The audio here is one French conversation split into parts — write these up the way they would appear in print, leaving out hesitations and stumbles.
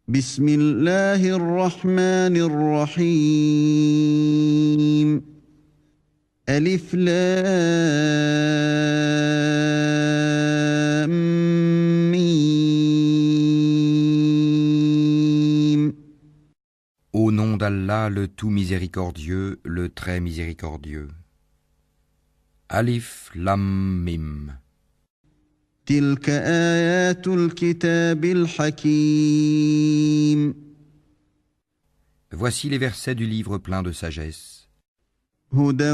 بسم الله الرحمن الرحيم ألف لام ميم. Au nom d'Allah, le tout miséricordieux, le très miséricordieux. Alif Lam Mim. تلك آيات الكتاب الحكيم Voici les versets du livre plein de sagesse. هدى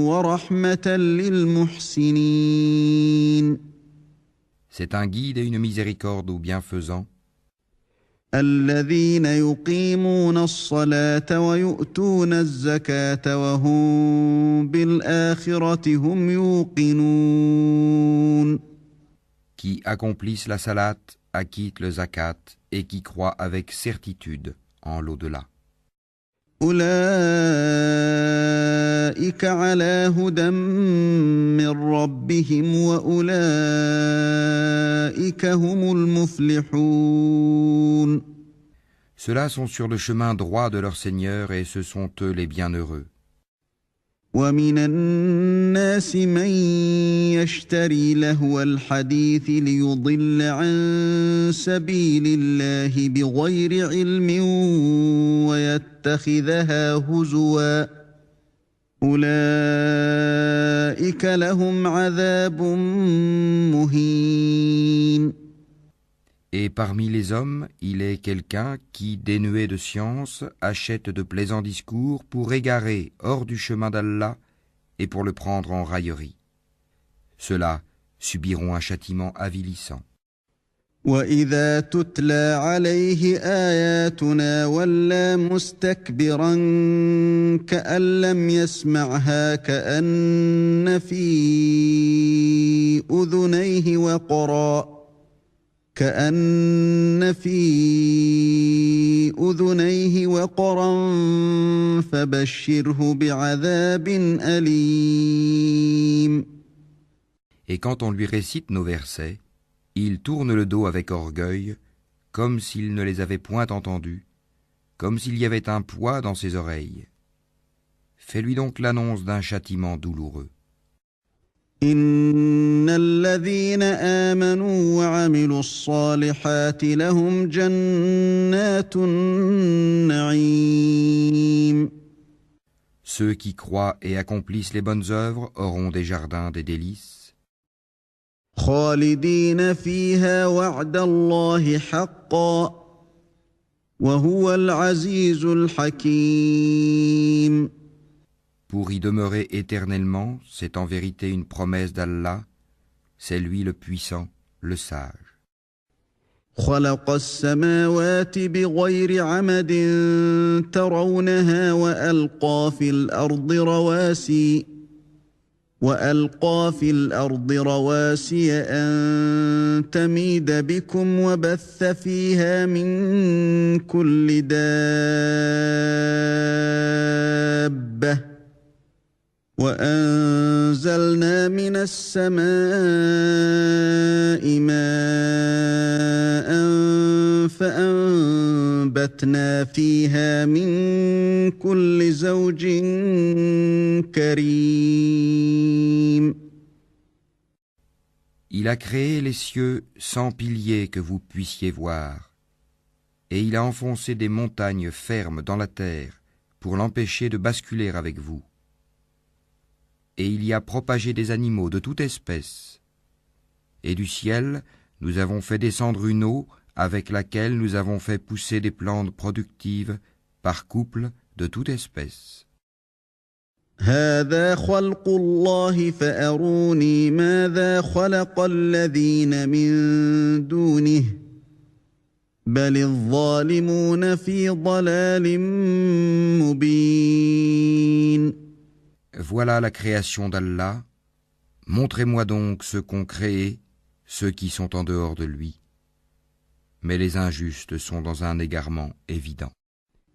ورحمة للمحسنين C'est un guide et une miséricorde aux bienfaisants, الذين يقيمون الصلاة ويؤتون الزكاة وهم بالآخرة هم يوقنون qui accomplissent la salat, acquittent le zakat et qui croient avec certitude en l'au-delà. أولئك على هدى من ربهم وأولئك هم المفلحون. Ceux-là sont sur le chemin droit de leur Seigneur et ce sont eux les bienheureux. ومن الناس من يشتري لهو الحديث ليضل عن سبيل الله بغير علم ويتخذها هزوا أولئك لهم عذاب مهين. Et parmi les hommes, il est quelqu'un qui, dénué de science, achète de plaisants discours pour égarer hors du chemin d'Allah et pour le prendre en raillerie. Ceux-là subiront un châtiment avilissant. وَإِذَا تُتْلَى عَلَيْهِ آيَاتُنَا وَلَّى مُسْتَكْبِرًا كَأَن لَّمْ يَسْمَعْهَا كَأَنَّ فِي أُذُنَيْهِ وَقْرًا فَبَشِّرْهُ بِعَذَابٍ أَلِيمٍ. Et quand on lui récite nos versets, il tourne le dos avec orgueil, comme s'il ne les avait point entendus, comme s'il y avait un poids dans ses oreilles. Fais-lui donc l'annonce d'un châtiment douloureux. إن الذين آمنوا وعملوا الصالحات لهم جنات النعيم. Ceux qui croient et accomplissent les bonnes œuvres auront des jardins des délices, خالدين فيها وعد الله حقا وهو العزيز الحكيم. pour y demeurer éternellement, c'est en vérité une promesse d'Allah, c'est lui le puissant, le sage. خلق السماوات بغير عمد ترونها وألقى في الأرض رواسي أن تميد بكم وبث فيها من كل دابة وأنزلنا من السماء ماء فأنبتنا فيها من كل زوج كريم. Il a créé les cieux sans piliers que vous puissiez voir, et il a enfoncé des montagnes fermes dans la terre pour l'empêcher de basculer avec vous. Et il y a propagé des animaux de toute espèce. Et du ciel, nous avons fait descendre une eau avec laquelle nous avons fait pousser des plantes productives par couple de toute espèce. هذا خلق الله فأروني ماذا خلق الذين من دونه بل الظالمون في ضلال مبين. Voilà la création d'Allah. Montrez-moi donc ceux qu'ont créé, ceux qui sont en dehors de lui. Mais les injustes sont dans un égarement évident.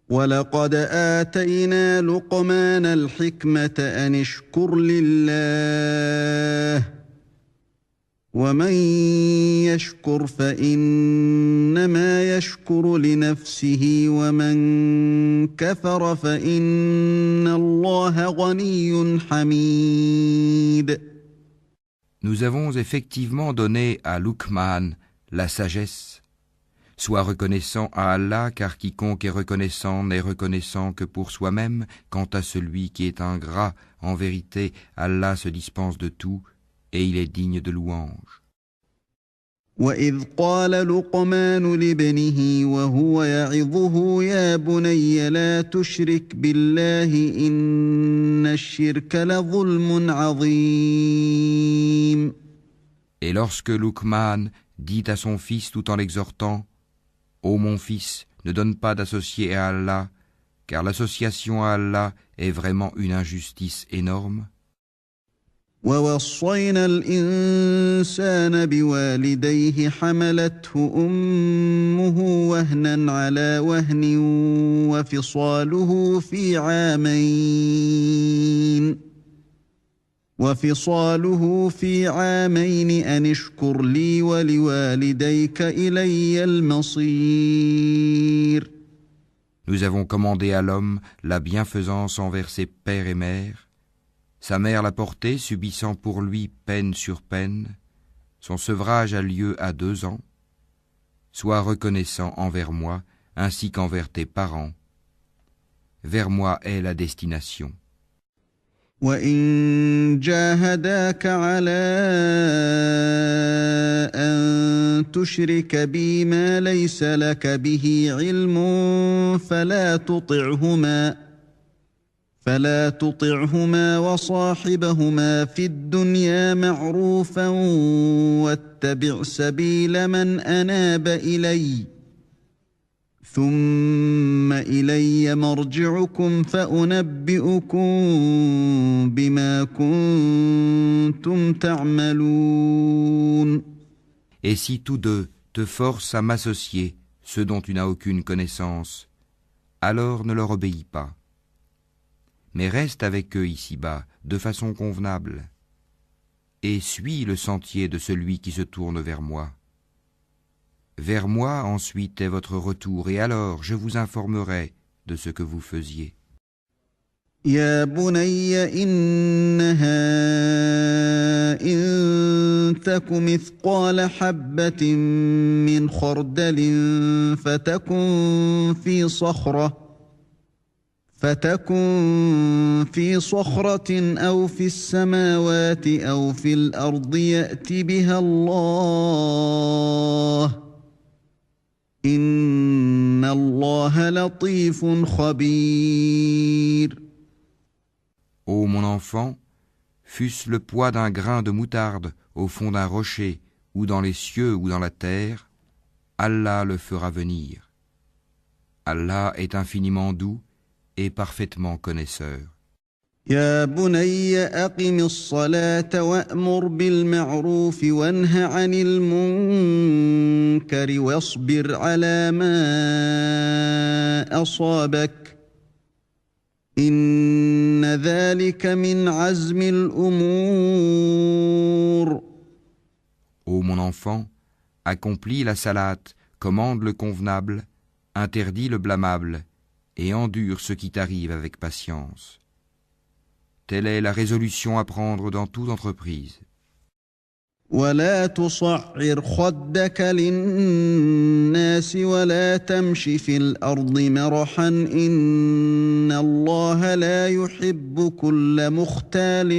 وَلَقَدْ آتَيْنَا لُقْمَانَ الْحِكْمَةَ أَنِ اشْكُرْ لِلَّهِ ومن يشكر فإنما يشكر لنفسه ومن كفر فإن الله غني حميد. Nous avons effectivement donné à Luqman la sagesse. Sois reconnaissant à Allah, car quiconque est reconnaissant n'est reconnaissant que pour soi-même. Quant à celui qui est ingrat, en vérité, Allah se dispense de tout et il est digne de louange. وإذ قال لقمان لابنه وهو يعظه يا بني لا تشرك بالله إن الشرك لظلم عظيم. Et lorsque Luqman dit à son fils tout en l'exhortant, « Ô mon fils, ne donne pas d'associé à Allah, car l'association à Allah est vraiment une injustice énorme. » ووصينا الإنسان بوالديه حملته أمه وهنا على وهن وفصاله في عامين أن اشكر لي ولوالديك إلي المصير. Nous avons commandé à l'homme la bienfaisance envers ses pères et mères. Sa mère l'a porté, subissant pour lui peine sur peine. Son sevrage a lieu à 2 ans. Sois reconnaissant envers moi, ainsi qu'envers tes parents. Vers moi est la destination. وَإِن جَاهَدَاكَ عَلَىٰ أَن تُشْرِكَ بِي مَا لَيْسَ لَكَ بِهِ عِلْمٌ فلا تطعهما وصاحبهما في الدنيا معروفا واتبع سبيل من أناب إلي ثم إلي مرجعكم فأنبئكم بما كنتم تعملون. Et si tous deux te forcent à m'associer, ceux dont tu n'as aucune connaissance, alors ne leur obéis pas. Mais reste avec eux ici-bas, de façon convenable, et suis le sentier de celui qui se tourne vers moi. Vers moi ensuite est votre retour, et alors je vous informerai de ce que vous faisiez. يا بني إنها إن تك مثقال حبة من خردل فتكن في صخرة أو في السماوات أو في الأرض يأت بها الله إن الله لطيف خبير. Ô mon enfant, fût-ce le poids d'un grain de moutarde au fond d'un rocher, ou dans les cieux ou dans la terre, Allah le fera venir. Allah est infiniment doux et parfaitement connaisseur. يا بني أقم الصلاة وأمر بالمعروف وانه عن المنكر واصبر على ما أصابك إن ذلك من عزم الأمور. Ô mon enfant, accomplis la salate, commande le convenable, interdis le blâmable, et endure ce qui t'arrive avec patience. Telle est la résolution à prendre dans toute entreprise. ولا تصعر خدك للناس ولا تمش في الأرض مرحا إن الله لا يحب كل مختال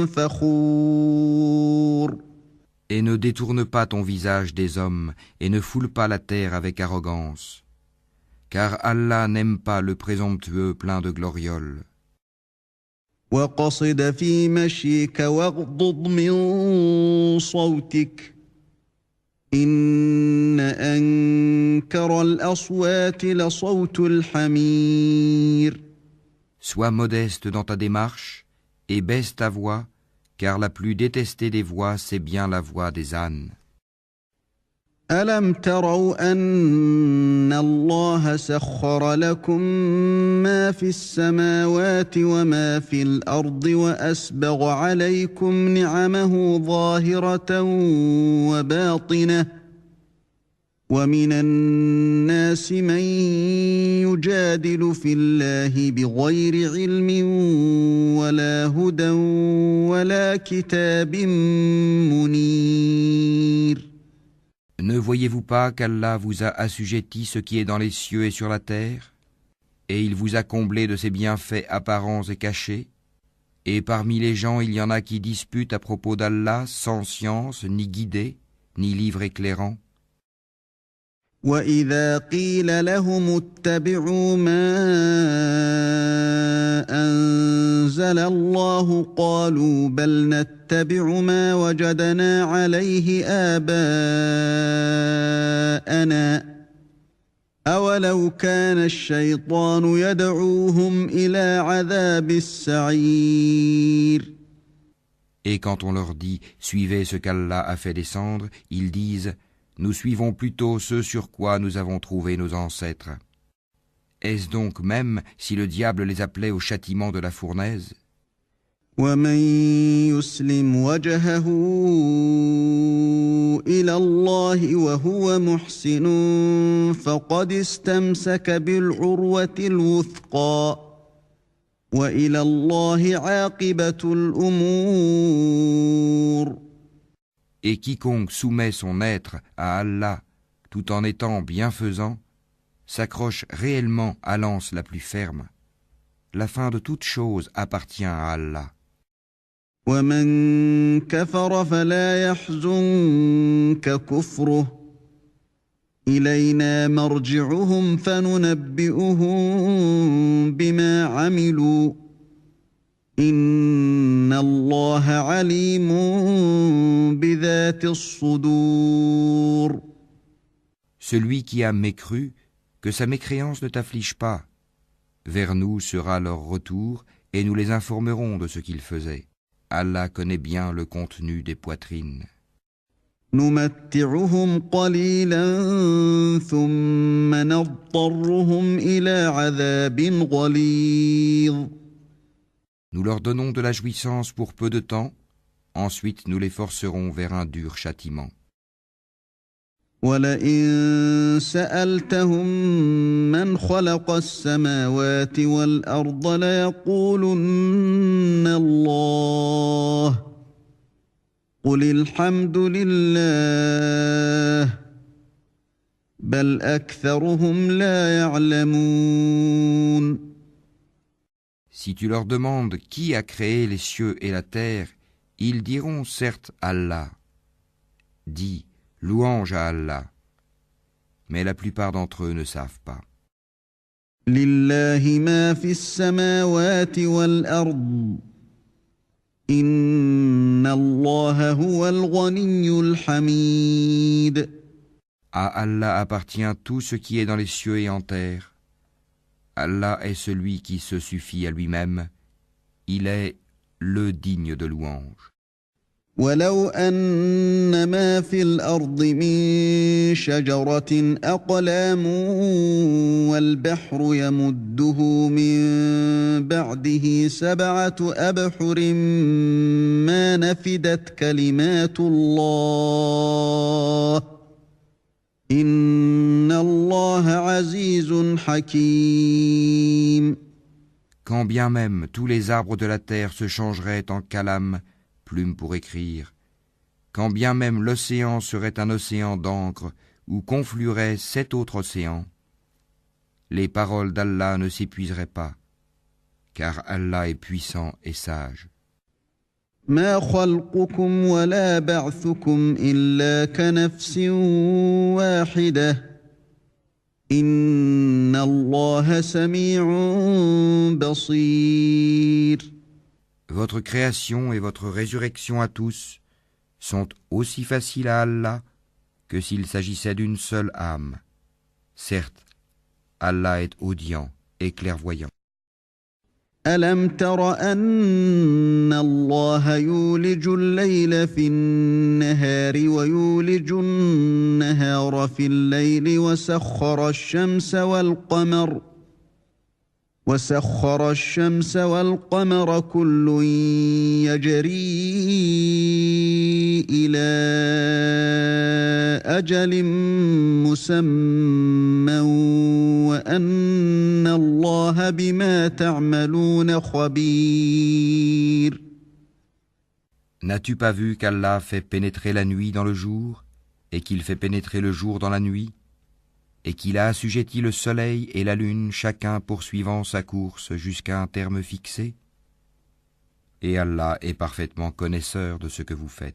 فخور. Et ne détourne pas ton visage des hommes, et ne foule pas la terre avec arrogance, car Allah n'aime pas le présomptueux plein de glorioles. وقصد في مشيك واغضض من صوتك إن أنكر الأصوات لصوت الحمير. Sois modeste dans ta démarche et baisse ta voix, car la plus détestée des voix, c'est bien la voix des ânes. ألم تروا أن الله سخر لكم ما في السماوات وما في الأرض وأسبغ عليكم نعمه ظاهرة وباطنة ومن الناس من يجادل في الله بغير علم ولا هدى ولا كتاب منير. Ne voyez-vous pas qu'Allah vous a assujetti ce qui est dans les cieux et sur la terre, et il vous a comblé de ses bienfaits apparents et cachés, et parmi les gens il y en a qui disputent à propos d'Allah sans science, ni guidée, ni livre éclairant. وَإِذَا قِيلَ لَهُمُ اتَّبِعُوا مَا أَنزَلَ اللَّهُ قَالُوا بَلْ نَتَّبِعُ مَا وَجَدْنَا عَلَيْهِ آبَاءَنَا أَوَلَوْ كَانَ الشَّيْطَانُ يَدْعُوهُمْ إِلَى عَذَابِ السَّعِيرِ. Et quand on leur dit « Suivez ce qu'Allah a fait descendre », ils disent « Nous suivons plutôt ce sur quoi nous avons trouvé nos ancêtres. » Est-ce donc même si le diable les appelait au châtiment de la fournaise? وَمَن يُسْلِمْ وَجْهَهُ إِلَى اللَّهِ وَهُوَ مُحْسِنٌ فَقَدِ اسْتَمْسَكَ بِالْعُرْوَةِ الْوُثْقَى وَإِلَى اللَّهِ عَاقِبَةُ الْأُمُورِ. Et quiconque soumet son être à Allah tout en étant bienfaisant s'accroche réellement à l'anse la plus ferme. La fin de toute chose appartient à Allah. وَمَن كَفَرَ فَلَا يَحْزُنكَ كُفْرُهُ إِلَيْنَا مَرْجِعُهُمْ فَنُنَبِّئُهُم بِمَا عَمِلُوا إِنَّ اللَّهَ عَلِيمٌ بِذَاتِ الصُّدُورِ. Celui qui a mécru, que sa mécréance ne t'afflige pas. Vers nous sera leur retour et nous les informerons de ce qu'ils faisaient. Allah connaît bien le contenu des poitrines. نُمَتِّعُهُمْ قَلِيلًا ثُمَّ نَضْطَرُّهُمْ إِلَى عَذَابٍ غَلِيظٍ. Nous leur donnons de la jouissance pour peu de temps, ensuite nous les forcerons vers un dur châtiment. وَلَئِن سَأَلْتَهُم مَّنْ خَلَقَ السَّمَاوَاتِ وَالْأَرْضَ لَيَقُولُنَّ اللَّهُ قُلِ الْحَمْدُ لِلَّهِ بَلْ أَكْثَرُهُمْ لَا يَعْلَمُونَ. Si tu leur demandes qui a créé les cieux et la terre, ils diront certes Allah. Dis, louange à Allah. Mais la plupart d'entre eux ne savent pas. لِلَّهِ مَا فِي السَّمَاوَاتِ وَالْأَرْضِ إِنَّ اللَّهَ هُوَ الْغَنِيُّ الْحَمِيدُ. À Allah appartient tout ce qui est dans les cieux et en terre. Allah est celui qui se suffit à lui-même. Il est le digne de louange. وَلَوْ أَنَّ مَا فِي الْأَرْضِ مِن شَجَرَةٍ أَقْلَامٌ وَالْبَحْرُ يَمُدُّهُ مِن بَعْدِهِ سَبْعَةُ أَبْحُرٍ مَّا نَفِدَتْ كَلِمَاتُ اللَّهِ إِنَّ اللَّهَ عَزِيزٌ حَكِيمٌ. Quand bien même tous les arbres de la terre se changeraient en calame, plume pour écrire, quand bien même l'océan serait un océan d'encre où conflueraient 7 autres océans, les paroles d'Allah ne s'épuiseraient pas, car Allah est puissant et sage. ما خلقكم ولا بعثكم إلا كنفس واحدة إن الله سميع بصير. Votre création et votre résurrection à tous sont aussi faciles à Allah que s'il s'agissait d'une seule âme. Certes, Allah est audient et clairvoyant. ألم تر أن الله يولج الليل في النهار ويولج النهار في الليل وسخر الشمس والقمر كل يجري إلى أجل مسمى وأن الله بما تعملون خبير. N'as-tu pas vu qu'Allah fait pénétrer la nuit dans le jour, et qu'il fait pénétrer le jour dans la nuit, et qu'il a assujetti le soleil et la lune, chacun poursuivant sa course jusqu'à un terme fixé? Et Allah est parfaitement connaisseur de ce que vous faites.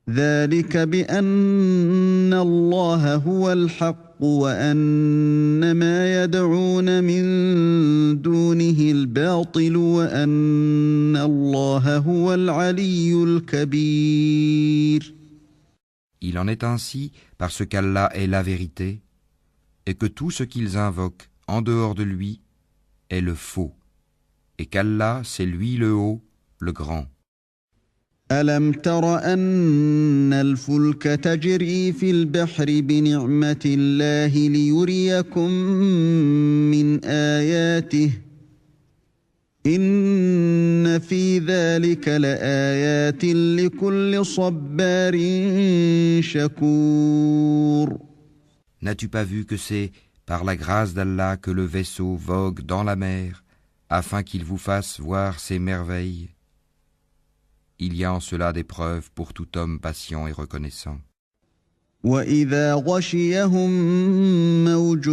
ذلك بأن الله هو الحق وأن ما يدعون من دونه الباطل وأن الله هو العلي الكبير. Il en est ainsi parce qu'Allah est la vérité et que tout ce qu'ils invoquent en dehors de lui est le faux et qu'Allah c'est lui le haut, le grand. ألم تر أن الفلك تجري في البحر بنعمة الله ليريكم من آياته إن في ذلك لآيات لكل صبار شكور. N'as-tu pas vu que c'est par la grâce d'Allah que le vaisseau vogue dans la mer afin qu'il vous fasse voir ses merveilles? Il y a en cela des preuves pour tout homme patient et reconnaissant. وَإِذَا غَشِيَهُم مَّوْجٌ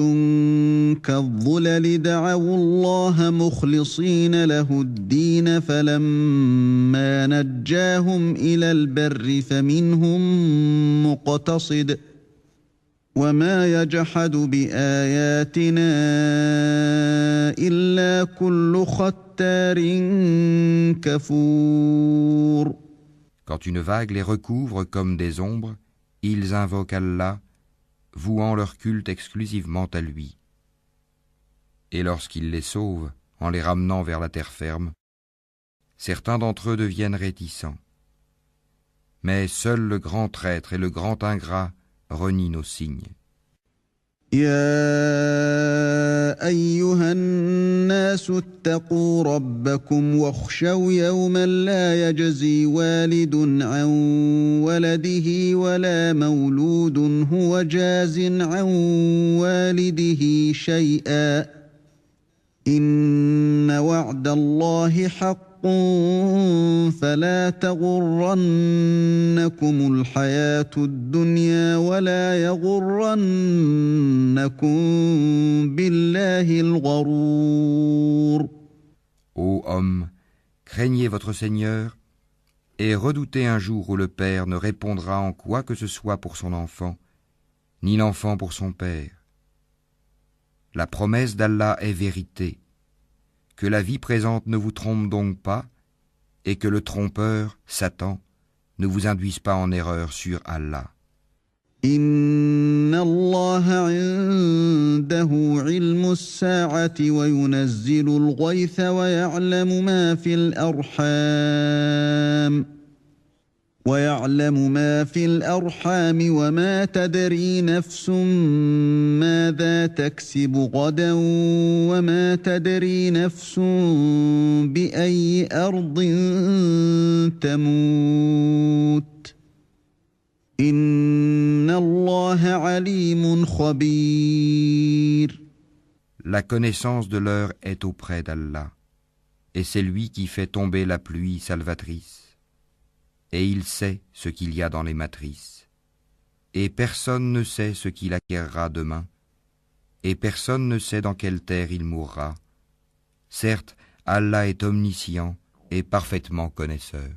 كَالظُّلَلِ دَعَوُا اللَّهَ مُخْلِصِينَ لَهُ الدِّينَ فَلَمَّا نَجَّاهُمْ إِلَى الْبَرِّ فَمِنْهُم مُّقْتَصِدٌ وَمَا يَجْحَدُ بِآيَاتِنَا إِلَّا كُلُّ خَتَّارٍ كَفُورٍ. Quand une vague les recouvre comme des ombres, ils invoquent Allah, vouant leur culte exclusivement à lui. Et lorsqu'il les sauve, en les ramenant vers la terre ferme, certains d'entre eux deviennent réticents. Mais seul le grand traître et le grand ingrat renient nos signes. يا أيها الناس اتقوا ربكم واخشوا يوما لا يجزي والد عن ولده ولا مولود هو جاز عن والده شيئا إن وعد الله حق فلا تغرنكم الحياة الدنيا ولا يغرنكم بالله الغرور. Ô homme, craignez votre Seigneur et redoutez un jour où le père ne répondra en quoi que ce soit pour son enfant, ni l'enfant pour son père. La promesse d'Allah est vérité. Que la vie présente ne vous trompe donc pas, et que le trompeur, Satan, ne vous induise pas en erreur sur Allah. إن الله عنده علم الساعة وينزل الغيث ويعلم ما في الأرحام وما تدري نفس ماذا تكسب غدا وما تدري نفس بأي أرض تموت إن الله عليم خبير. La connaissance de l'heure est auprès d'Allah, et c'est lui qui fait tomber la pluie salvatrice. Et il sait ce qu'il y a dans les matrices. Et personne ne sait ce qu'il acquérera demain, et personne ne sait dans quelle terre il mourra. Certes, Allah est omniscient et parfaitement connaisseur.